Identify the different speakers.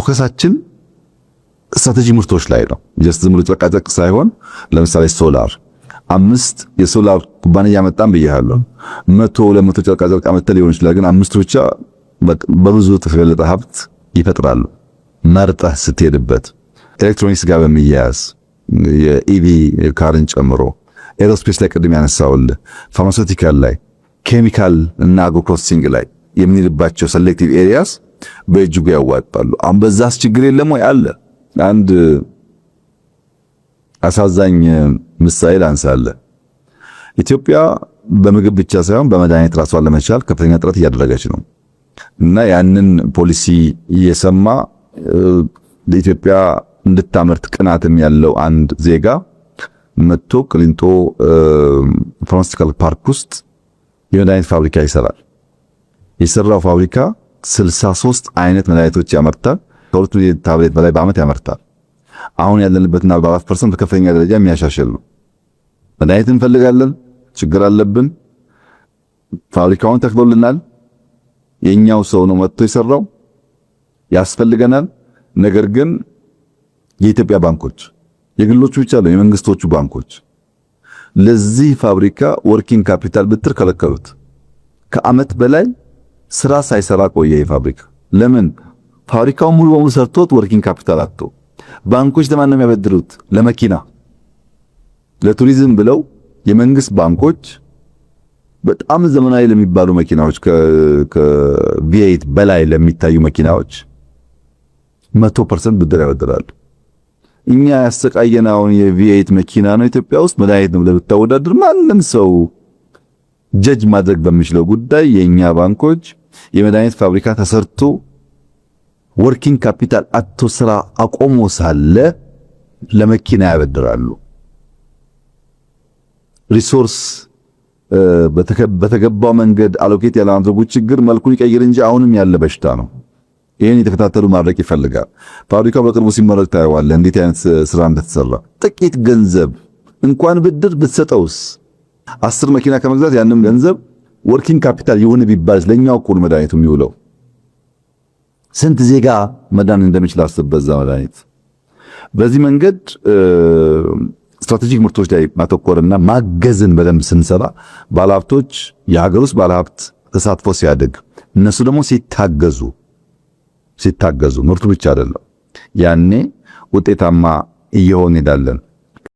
Speaker 1: ፎከሳችን ስትራቴጂ ምርቶች ላይ ነው። ጀስት ዝም ብሎ ጨቃጨቅ ሳይሆን ለምሳሌ ሶላር 5 የሶላር ኩባንያ መጣን ብያለሁ። 100 200 ጨቃጨቅ አመተል ሊሆን ይችላል። ግን 5 ብቻ በብዙ ተፈለጠ ሀብት ይፈጥራሉ። መርጠህ ስትሄድበት ኤሌክትሮኒክስ ጋር በሚያያዝ የኢቪ ካርን ጨምሮ ኤሮስፔስ ላይ ቅድም ያነሳውልህ ፋርማሲውቲካል ላይ ኬሚካል እና አግሮ ፕሮሰሲንግ ላይ የምንልባቸው ሴሌክቲቭ ኤሪያስ በእጅጉ ያዋጣሉ። አሁን በዛስ ችግር የለም ወይ? አለ። አንድ አሳዛኝ ምሳሌ ላንሳለህ። ኢትዮጵያ በምግብ ብቻ ሳይሆን በመድኃኒት ራሷን ለመቻል ከፍተኛ ጥረት እያደረገች ነው እና ያንን ፖሊሲ እየሰማ ለኢትዮጵያ እንድታመርት ቅናትም ያለው አንድ ዜጋ መጥቶ ቅሊንጦ ፋርማሲውቲካል ፓርክ ውስጥ የመድኃኒት ፋብሪካ ይሰራል። የሰራው ፋብሪካ 63 አይነት መድኃኒቶች ያመርታል። ከሁለት ሚሊዮን ታብሌት በላይ በአመት ያመርታል። አሁን ያለንበትና 44% በከፍተኛ ደረጃ የሚያሻሽል ነው። መድኃኒት እንፈልጋለን፣ ችግር አለብን። ፋብሪካውን ተክሎልናል። የኛው ሰው ነው መጥቶ የሰራው፣ ያስፈልገናል። ነገር ግን የኢትዮጵያ ባንኮች የግሎቹ ብቻ ነው የመንግስቶቹ ባንኮች ለዚህ ፋብሪካ ወርኪንግ ካፒታል ብትር ከለከሉት። ከአመት በላይ ስራ ሳይሰራ ቆየ የፋብሪካ። ለምን? ፋብሪካው ሙሉ በሙሉ ሰርቶት ወርኪንግ ካፒታል አጥቶ። ባንኮች ለማን ነው የሚያበድሩት? ለመኪና ለቱሪዝም ብለው የመንግስት ባንኮች በጣም ዘመናዊ ለሚባሉ መኪናዎች ከቪኤት በላይ ለሚታዩ መኪናዎች 100% ብድር ያበድራሉ። እኛ ያሰቃየናውን የቪኤት መኪና ነው ኢትዮጵያ ውስጥ መድኃኒት ነው ብለህ ብታወዳድር ማንም ሰው ጀጅ ማድረግ በሚችለው ጉዳይ የኛ ባንኮች የመድኃኒት ፋብሪካ ተሰርቶ ወርኪንግ ካፒታል አጥቶ ስራ አቆሞ ሳለ ለመኪና ያበድራሉ። ሪሶርስ በተገባው መንገድ አሎኬት ያለማድረጉ ችግር መልኩን ይቀይር እንጂ አሁንም ያለ በሽታ ነው። ይሄን የተከታተሉ ማድረግ ይፈልጋል። ፋብሪካው በቅርቡ ሲመረቅ ታየዋለህ እንዴት አይነት ስራ እንደተሰራ። ጥቂት ገንዘብ እንኳን ብድር ብትሰጠውስ 10 መኪና ከመግዛት ያንም ገንዘብ ወርኪንግ ካፒታል ይሁን ቢባል ለኛው እኮ መድኃኒቱ የሚውለው ስንት ዜጋ መዳን እንደሚችል አስብ። በዛ መድኃኒት በዚህ መንገድ ስትራቴጂክ ምርቶች ላይ ማተኮርና ማገዝን በደንብ ስንሰራ ባለሀብቶች የሀገር ውስጥ ባለሀብት ተሳትፎ ሲያድግ እነሱ ደግሞ ሲታገዙ ምርቱ ብቻ አይደለም ያኔ ውጤታማ እየሆን ሄዳለን።